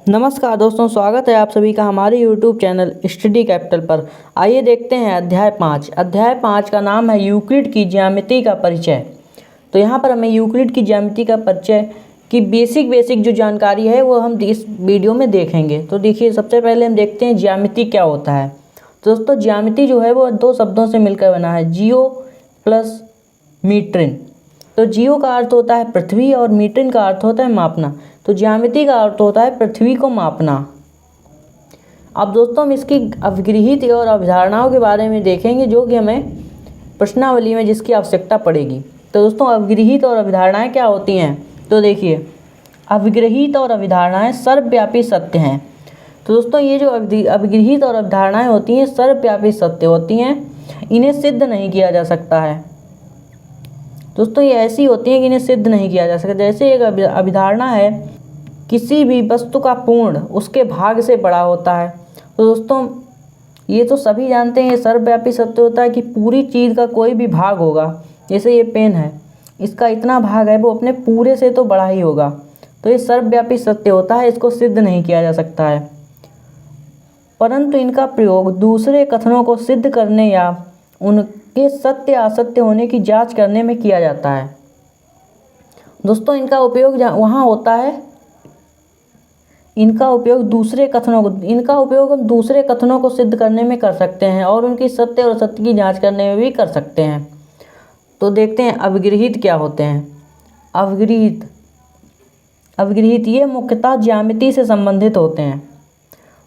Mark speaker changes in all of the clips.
Speaker 1: नमस्कार दोस्तों, स्वागत है आप सभी का हमारे YouTube चैनल स्टडी कैपिटल पर। आइए देखते हैं अध्याय 5 का नाम है यूक्लिड की ज्यामिति का परिचय। तो यहाँ पर हमें यूक्लिड की ज्यामिति का परिचय की बेसिक जो जानकारी है वो हम इस वीडियो में देखेंगे। तो देखिए, सबसे पहले हम देखते हैं ज्यामिति क्या होता है। तो दोस्तों, ज्यामिति जो है वो दो शब्दों से मिलकर बना है, जियो प्लस मीट्रिन। तो जियो का अर्थ होता है पृथ्वी और मीट्रिन का अर्थ होता है मापना। तो ज्यामिति का अर्थ होता है पृथ्वी को मापना। अब दोस्तों, हम इसकी अवगृहित और अवधारणाओं के बारे में देखेंगे जो कि हमें प्रश्नावली में जिसकी आवश्यकता पड़ेगी। तो दोस्तों, अवगृहित और अवधारणाएं क्या होती हैं? तो देखिए, अवगृहित और अवधारणाएं सर्वव्यापी सत्य हैं। तो दोस्तों, ये जो अवगृहित और अवधारणाएं होती हैं सर्वव्यापी सत्य होती हैं, इन्हें सिद्ध नहीं किया जा सकता है। दोस्तों, ये ऐसी होती हैं कि इन्हें सिद्ध नहीं किया जा सकता। जैसे एक अभिधारणा है, किसी भी वस्तु का पूर्ण उसके भाग से बड़ा होता है। तो दोस्तों, ये तो सभी जानते हैं, ये सर्वव्यापी सत्य होता है कि पूरी चीज़ का कोई भी भाग होगा। जैसे ये पेन है, इसका इतना भाग है, वो अपने पूरे से तो बड़ा ही होगा। तो ये सर्वव्यापी सत्य होता है, इसको सिद्ध नहीं किया जा सकता है। परंतु इनका प्रयोग दूसरे कथनों को सिद्ध करने या उनके सत्य असत्य होने की जांच करने में किया जाता है। दोस्तों, इनका उपयोग वहाँ होता है, इनका उपयोग हम दूसरे कथनों को सिद्ध करने में कर सकते हैं और उनकी सत्य और असत्य की जांच करने में भी कर सकते हैं। तो देखते हैं अवगृहित क्या होते हैं। अवगृहित ये मुख्यतः ज्यामिति से संबंधित होते हैं।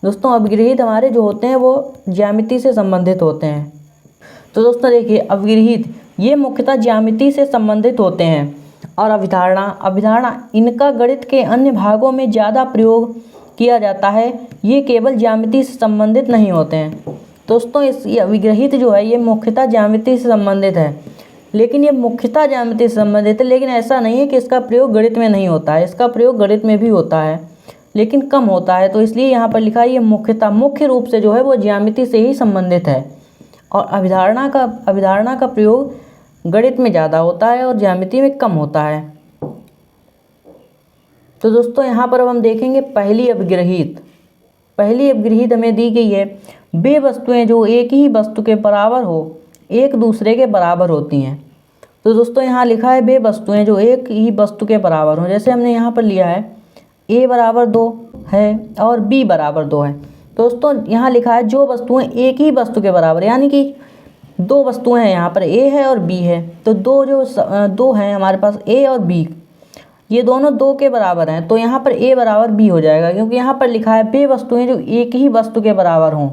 Speaker 1: दोस्तों, अवगृहित हमारे जो होते हैं वो ज्यामिति से संबंधित होते हैं। तो दोस्तों देखिए, अवगृहित ये मुख्यतः ज्यामिति से संबंधित होते हैं। और अभिधारणा इनका गणित के अन्य भागों में ज़्यादा प्रयोग किया जाता है, ये केवल ज्यामिति से संबंधित नहीं होते हैं। दोस्तों, ये अविग्रहित जो है ये मुख्यतः ज्यामिति से संबंधित है, लेकिन लेकिन ऐसा नहीं है कि इसका प्रयोग गणित में नहीं होता है। इसका प्रयोग गणित में भी होता है, लेकिन कम होता है। तो इसलिए यहाँ पर लिखा है ये मुख्य रूप से जो है वो ज्यामिति से ही संबंधित है। और अभिधारणा का प्रयोग गणित में ज़्यादा होता है और ज्यामिति में कम होता है। तो दोस्तों, यहाँ पर अब हम देखेंगे पहली अवगृहित हमें दी गई है, वे वस्तुएं जो एक ही वस्तु के बराबर हो एक दूसरे के बराबर होती हैं। तो दोस्तों, यहाँ लिखा है वे वस्तुएं जो एक ही वस्तु के बराबर हो। जैसे हमने यहाँ पर लिया है a बराबर 2 है और b बराबर 2 है। दोस्तों, यहाँ लिखा है जो वस्तुएं एक ही वस्तु के बराबर, यानी कि दो वस्तुएं हैं, यहाँ पर a है और b है। तो दो हैं हमारे पास, a और b, ये दोनों 2 के बराबर हैं। तो यहाँ पर a बराबर b हो जाएगा, क्योंकि यहाँ पर लिखा है वे वस्तुएं जो एक ही वस्तु के बराबर हों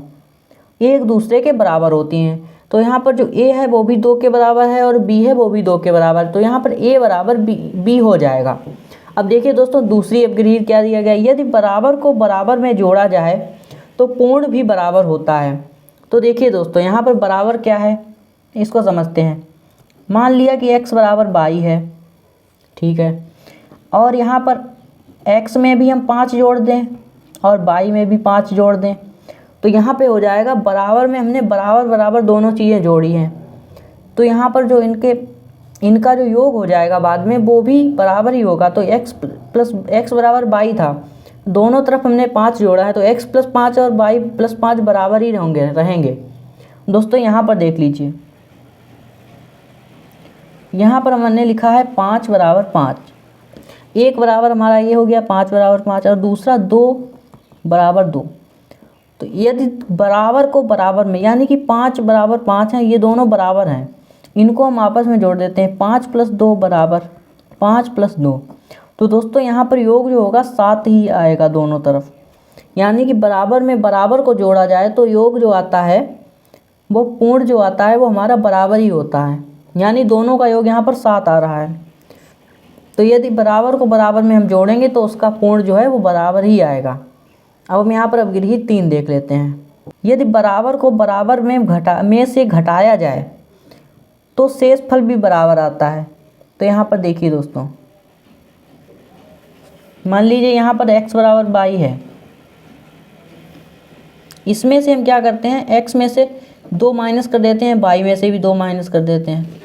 Speaker 1: एक दूसरे के बराबर होती हैं। तो यहाँ पर जो a है वो भी 2 के बराबर है और b है वो भी 2 के बराबर। तो यहाँ पर a बराबर b हो जाएगा। अब देखिए दोस्तों, दूसरी अवगृहित क्या दिया गया, यदि बराबर को बराबर में जोड़ा जाए तो पूर्ण भी बराबर होता है। तो देखिए दोस्तों, यहाँ पर बराबर क्या है इसको समझते हैं। मान लिया कि x बराबर y है, ठीक है, और यहाँ पर x में भी हम 5 जोड़ दें और y में भी 5 जोड़ दें। तो यहाँ पे हो जाएगा बराबर में हमने बराबर दोनों चीज़ें जोड़ी हैं। तो यहाँ पर जो इनका जो योग हो जाएगा बाद में वो भी बराबर ही होगा। तो x बराबर y था, दोनों तरफ हमने 5 जोड़ा है, तो x प्लस 5 और y प्लस 5 बराबर ही रहेंगे। दोस्तों, यहाँ पर देख लीजिए, यहाँ पर हमने लिखा है 5 बराबर 5, एक बराबर हमारा ये हो गया 5 बराबर 5 और दूसरा 2 बराबर 2। तो यदि बराबर को बराबर में, यानी कि 5 बराबर 5 हैं, ये दोनों बराबर हैं, इनको हम आपस में जोड़ देते हैं। 5 प्लस 2 बराबर 5 प्लस 2। तो दोस्तों, यहाँ पर योग जो होगा 7 ही आएगा दोनों तरफ, यानी कि बराबर में बराबर को जोड़ा जाए तो योग जो आता है वो पूर्ण जो आता है वो हमारा बराबर ही होता है, यानी दोनों का योग यहाँ पर 7 आ रहा है। तो यदि बराबर को बराबर में हम जोड़ेंगे तो उसका पूर्ण जो है वो बराबर ही आएगा। अब हम यहाँ पर अवगृहित 3 देख लेते हैं। यदि बराबर को बराबर में से घटाया जाए तो शेषफल भी बराबर आता है। तो यहाँ पर देखिए दोस्तों, मान लीजिए यहाँ पर x बराबर y है, इसमें से हम क्या करते हैं, x में से 2 माइनस कर देते हैं, y में से भी 2 माइनस कर देते हैं।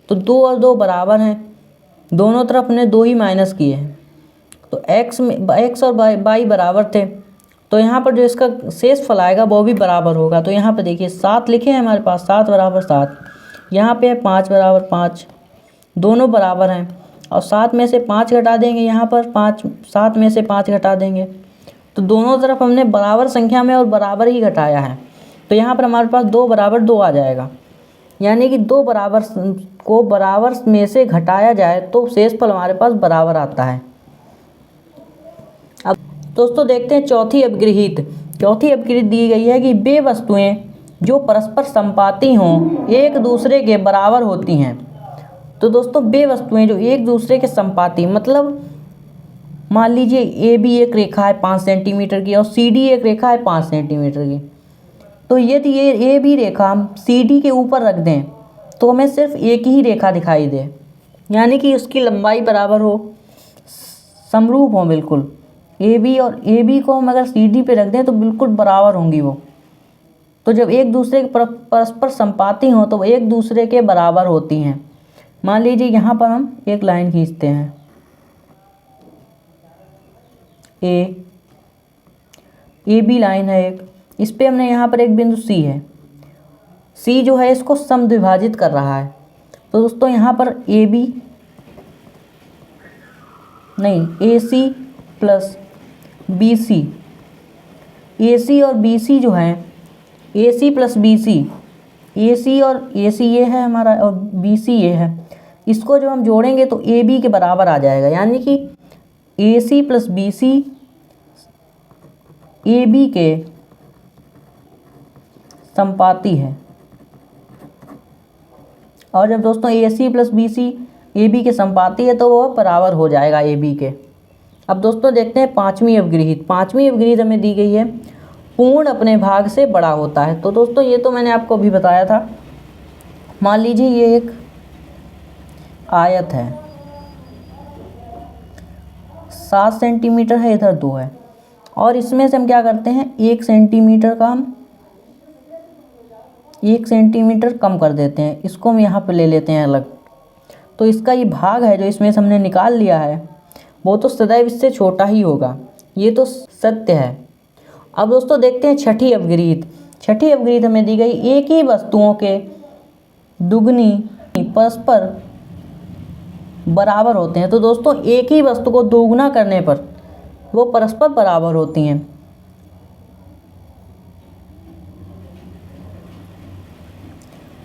Speaker 1: तो 2 और 2 बराबर हैं, दोनों तरफ हमने 2 ही माइनस किए हैं। तो तो x में x और y बराबर थे, तो यहाँ पर जो इसका शेषफल आएगा वो भी बराबर होगा। तो यहाँ पर देखिए 7 लिखे हैं हमारे पास, 7 बराबर 7, यहाँ पे है 5 बराबर 5, दोनों बराबर हैं। और 7 में से 5 घटा देंगे, यहाँ पर 7 में से 5 घटा देंगे, तो दोनों तरफ हमने बराबर संख्या में और बराबर ही घटाया है। तो यहाँ पर हमारे पास 2 बराबर 2 आ जाएगा, यानी कि 2 बराबर को बराबर में से घटाया जाए तो शेषफल हमारे पास बराबर आता है। अब दोस्तों देखते हैं चौथी अपगृहीत। चौथी अपगृहीत दी गई है कि वे वस्तुएं जो परस्पर संपाती हों एक दूसरे के बराबर होती हैं। तो दोस्तों वे वस्तुएं जो एक दूसरे के संपाती, मतलब मान लीजिए ए बी एक रेखा है 5 सेंटीमीटर की और सी डी एक रेखा है 5 सेंटीमीटर की। तो यदि ये ए बी रेखा हम सी डी के ऊपर रख दें तो हमें सिर्फ एक ही रेखा दिखाई दे, यानी कि उसकी लंबाई बराबर हो, समरूप हो बिल्कुल। ए बी को हम अगर सी डी पे रख दें तो बिल्कुल बराबर होंगी वो। तो जब एक दूसरे के परस्पर संपाती हों तो एक दूसरे के बराबर होती हैं। मान लीजिए यहाँ पर हम एक लाइन खींचते हैं, ए बी लाइन है एक, इस पे हमने यहाँ पर एक बिंदु सी है, सी जो है इसको समद्विभाजित कर रहा है। तो दोस्तों यहाँ पर ए सी प्लस बी सी, ए सी और बी सी जो है, ए सी प्लस बी सी, ए सी और ए सी ये है हमारा और बी सी ये है, इसको जब हम जोड़ेंगे तो ए बी के बराबर आ जाएगा, यानी कि A C plus B C A B के संपाती है। और जब दोस्तों A C plus B C A B के संपाती है तो वो बराबर हो जाएगा ए बी के। अब दोस्तों देखते हैं पांचवी अपगृहीत। पांचवी अपगृहीत हमें दी गई है पूर्ण अपने भाग से बड़ा होता है। तो दोस्तों ये तो मैंने आपको अभी बताया था। मान लीजिए ये एक आयत है, 7 सेंटीमीटर है, इधर 2 है, और इसमें से हम क्या करते हैं 1 सेंटीमीटर का हम 1 सेंटीमीटर कम कर देते हैं, इसको हम यहाँ पे ले लेते हैं अलग। तो इसका ये भाग है जो इसमें से हमने निकाल लिया है वो तो सदैव इससे छोटा ही होगा, ये तो सत्य है। अब दोस्तों देखते हैं छठी अपगृहीत। छठी अपगृहीत हमें दी गई एक ही वस्तुओं के दुगनी परस्पर बराबर होते हैं। तो दोस्तों एक ही वस्तु को दोगुना करने पर वो परस्पर बराबर होती हैं।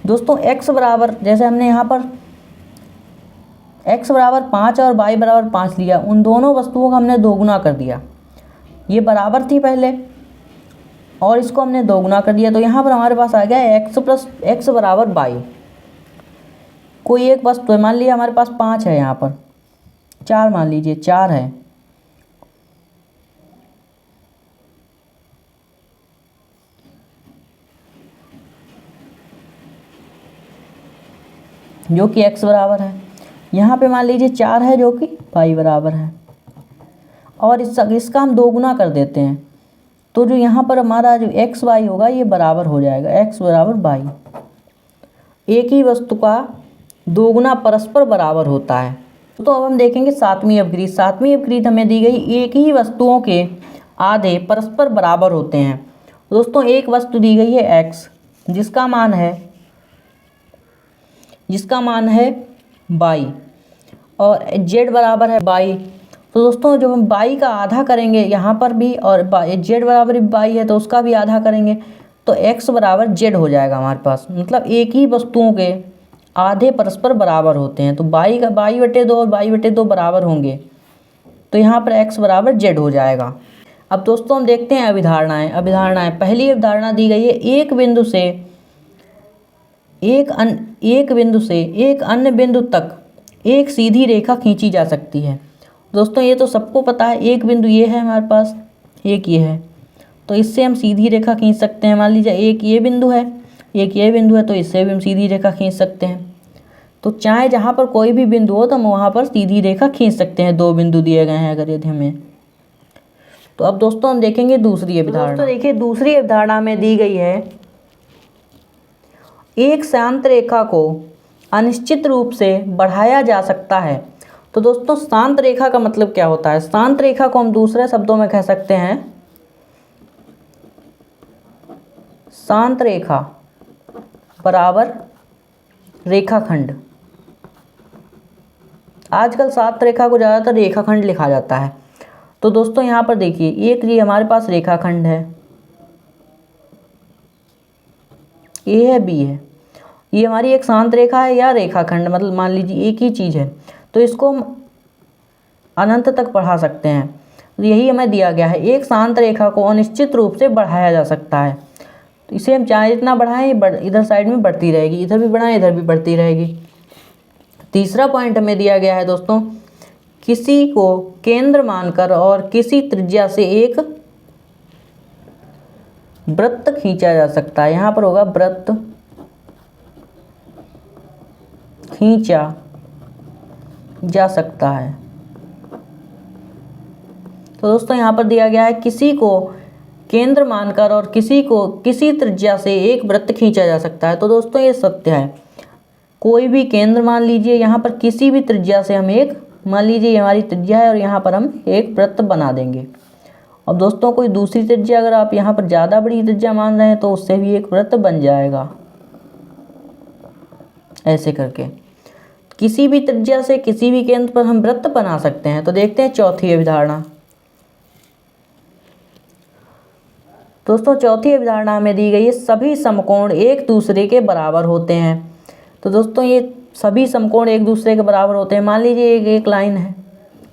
Speaker 1: दोस्तों x बराबर, जैसे हमने यहाँ पर x बराबर 5 और y बराबर 5 लिया, उन दोनों वस्तुओं का हमने दोगुना कर दिया। ये बराबर थी पहले और इसको हमने दोगुना कर दिया, तो यहाँ पर हमारे पास आ गया x प्लस x बराबर y। कोई एक वस्तु है, मान लिया हमारे पास 5 है, यहाँ पर 4 मान लीजिए 4 है, जो कि x बराबर है। यहाँ पे मान लीजिए 4 है जो कि y बराबर है, और इसका हम दोगुना कर देते हैं, तो जो यहाँ पर हमारा जो x y होगा ये बराबर हो जाएगा, x बराबर y। एक ही वस्तु का दोगुना परस्पर बराबर होता है। तो अब हम देखेंगे सातवीं अपगृहीत। सातवीं अपगृहीत हमें दी गई एक ही वस्तुओं के आधे परस्पर बराबर होते हैं। दोस्तों एक वस्तु दी गई है x, जिसका मान है y, और z बराबर है y। तो दोस्तों जब हम y का आधा करेंगे यहाँ पर भी, और z बराबर y है तो उसका भी आधा करेंगे, तो x बराबर z हो जाएगा हमारे पास। मतलब एक ही वस्तुओं के आधे परस्पर बराबर होते हैं, तो y/2 और y/2 बराबर होंगे, तो यहाँ पर x बराबर z हो जाएगा। अब दोस्तों हम देखते हैं अभिधारणाएं। पहली अभिधारणा दी गई है एक बिंदु से एक अन्य बिंदु तक एक सीधी रेखा खींची जा सकती है। दोस्तों ये तो सबको पता है, एक बिंदु ये है हमारे पास, एक ये है, तो इससे हम सीधी रेखा खींच सकते हैं। मान लीजिए एक ये बिंदु है, एक ये बिंदु है, तो इससे भी हम सीधी रेखा खींच सकते हैं। तो चाहे जहाँ पर कोई भी बिंदु हो तो हम वहाँ पर सीधी रेखा खींच सकते हैं। 2 बिंदु दिए गए हैं अगर यदि हमें। तो अब दोस्तों हम देखेंगे दूसरी अभिधारणा। दोस्तों देखिए दूसरी अभिधारणा में दी गई है एक शांत रेखा को अनिश्चित रूप से बढ़ाया जा सकता है। तो दोस्तों शांत रेखा का मतलब क्या होता है? शांत रेखा को हम दूसरे शब्दों में कह सकते हैं शांत रेखा बराबर रेखाखंड। आजकल शांत रेखा को ज़्यादातर रेखाखंड लिखा जाता है। तो दोस्तों यहाँ पर देखिए, एक ये हमारे पास रेखाखंड है, ए है, बी है, ये हमारी एक शांत रेखा है या रेखाखंड, मतलब मान लीजिए एक ही चीज़ है। तो इसको हम अनंत तक बढ़ा सकते हैं। तो यही हमें दिया गया है, एक शांत रेखा को अनिश्चित रूप से बढ़ाया जा सकता है। तो इसे हम चाहे जितना बढ़ाएं, इधर साइड में बढ़ती रहेगी, इधर भी बढ़ाएं इधर भी बढ़ती रहेगी। तीसरा पॉइंट हमें दिया गया है दोस्तों, किसी को केंद्र मानकर और किसी त्रिज्या से एक वृत्त खींचा जा सकता है। यहाँ पर होगा वृत्त खींचा जा सकता है। तो दोस्तों यहाँ पर दिया गया है, किसी को केंद्र मानकर और किसी को किसी त्रिज्या से एक वृत्त खींचा जा सकता है। तो दोस्तों ये सत्य है, कोई भी केंद्र मान लीजिए, यहाँ पर किसी भी त्रिज्या से हम एक, मान लीजिए हमारी त्रिज्या है और यहाँ पर हम एक वृत्त बना देंगे। अब दोस्तों कोई दूसरी त्रिज्या अगर आप यहाँ पर ज़्यादा बड़ी त्रिज्या मान रहे हैं तो उससे भी एक वृत्त बन जाएगा, ऐसे करके किसी भी त्रिज्या से किसी भी केंद्र पर हम वृत्त बना सकते हैं। तो देखते हैं चौथी अवधारणा। दोस्तों चौथी अवधारणा में दी गई है, सभी समकोण एक दूसरे के बराबर होते हैं। तो दोस्तों ये सभी समकोण एक दूसरे के बराबर होते हैं। मान लीजिए एक लाइन है,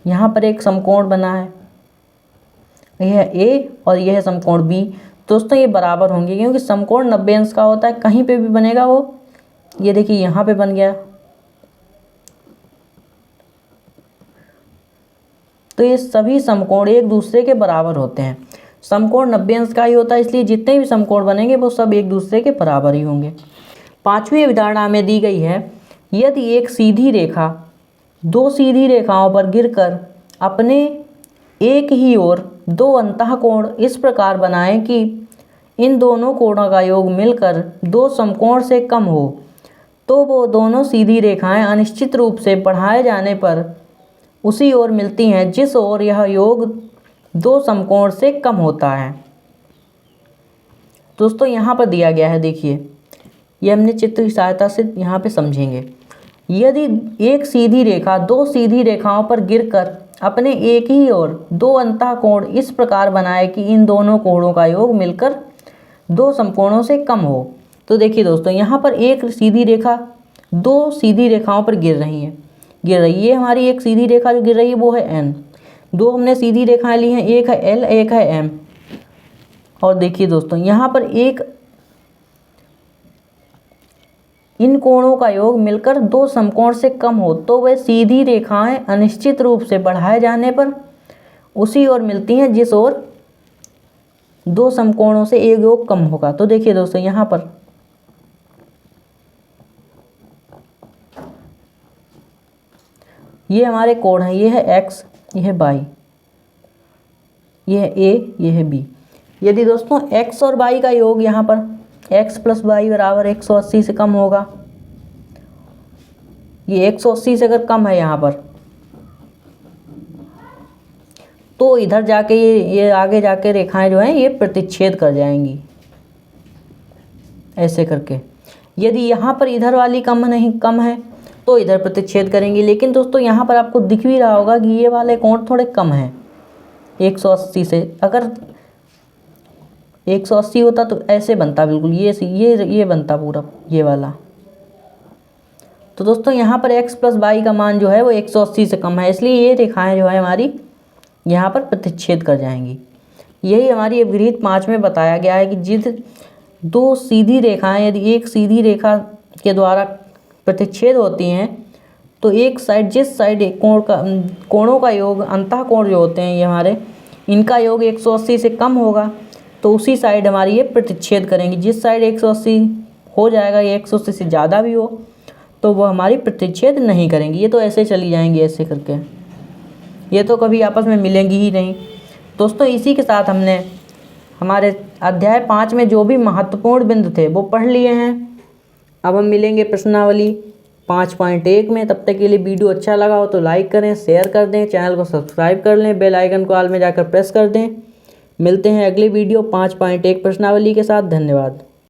Speaker 1: यहाँ पर एक समकोण बना है, यह है ए और यह है समकोण बी। दोस्तों ये बराबर होंगे क्योंकि समकोण 90 अंश का होता है, कहीं पे भी बनेगा वो, ये देखिए यहाँ पे बन गया। तो ये सभी समकोण एक दूसरे के बराबर होते हैं। समकोण 90 अंश का ही होता है, इसलिए जितने भी समकोण बनेंगे वो सब एक दूसरे के बराबर ही होंगे। पांचवी अवधारणा में दी गई है, यदि एक सीधी रेखा दो सीधी रेखाओं पर गिरकर अपने एक ही ओर दो अंतःकोण इस प्रकार बनाए कि इन दोनों कोणों का योग मिलकर दो समकोण से कम हो, तो वो दोनों सीधी रेखाएं अनिश्चित रूप से बढ़ाए जाने पर उसी ओर मिलती हैं जिस ओर यह योग दो समकोण से कम होता है। दोस्तों यहाँ पर दिया गया है, देखिए ये हमने चित्र की सहायता से यहाँ पे समझेंगे। यदि एक सीधी रेखा दो सीधी रेखाओं पर गिरकर अपने एक ही ओर दो अंतःकोण इस प्रकार बनाए कि इन दोनों कोणों का योग मिलकर दो समकोणों से कम हो। तो देखिए दोस्तों यहाँ पर एक सीधी रेखा दो सीधी रेखाओं पर गिर रही है, ये हमारी एक सीधी रेखा जो गिर रही है वो है एन। दो हमने सीधी रेखाएं ली हैं, एक है एल एक है एम। और देखिए दोस्तों यहाँ पर एक, इन कोणों का योग मिलकर दो समकोण से कम हो तो वे सीधी रेखाएं अनिश्चित रूप से बढ़ाए जाने पर उसी ओर मिलती हैं जिस ओर दो समकोणों से एक योग कम होगा। तो देखिए दोस्तों यहाँ पर ये हमारे कोण हैं, ये है एक्स, ये है वाई, ये है ए, ये है बी। यदि दोस्तों एक्स और वाई का योग यहाँ पर x प्लस वाई बराबर 180 से कम होगा, ये 180 से अगर कम है यहाँ पर, तो इधर जाके ये आगे जाके रेखाएं जो हैं ये प्रतिच्छेद कर जाएंगी, ऐसे करके। यदि यहाँ पर इधर वाली कम है तो इधर प्रतिच्छेद करेंगी। लेकिन दोस्तों यहाँ पर आपको दिख भी रहा होगा कि ये वाले कोण थोड़े कम हैं 180 से। अगर 180 होता तो ऐसे बनता बिल्कुल, ये बनता पूरा ये वाला। तो दोस्तों यहाँ पर x प्लस वाई का मान जो है वो 180 से कम है, इसलिए ये रेखाएं जो है हमारी यहाँ पर प्रतिच्छेद कर जाएंगी। यही हमारी अभिगृहीत 5 में बताया गया है कि जिस दो सीधी रेखाएं यदि एक सीधी रेखा के द्वारा प्रतिच्छेद होती हैं तो एक साइड, जिस साइड कोणों का योग, अंतःकोण जो होते हैं ये हमारे, इनका योग 180 से कम होगा तो उसी साइड हमारी ये प्रतिच्छेद करेंगी। जिस साइड 180 हो जाएगा, ये 180 से ज़्यादा भी हो तो वो हमारी प्रतिच्छेद नहीं करेंगी, ये तो ऐसे चली जाएंगी ऐसे करके, ये तो कभी आपस में मिलेंगी ही नहीं। दोस्तों इसी के साथ हमने हमारे अध्याय 5 में जो भी महत्वपूर्ण बिंदु थे वो पढ़ लिए हैं। अब हम मिलेंगे प्रश्नावली 5.1 में। तब तक के लिए वीडियो अच्छा लगा हो तो लाइक करें, शेयर कर दें, चैनल को सब्सक्राइब कर लें, बेल आइकन को ऑल में जाकर प्रेस कर दें। मिलते हैं अगली वीडियो 5.1 प्रश्नावली के साथ। धन्यवाद।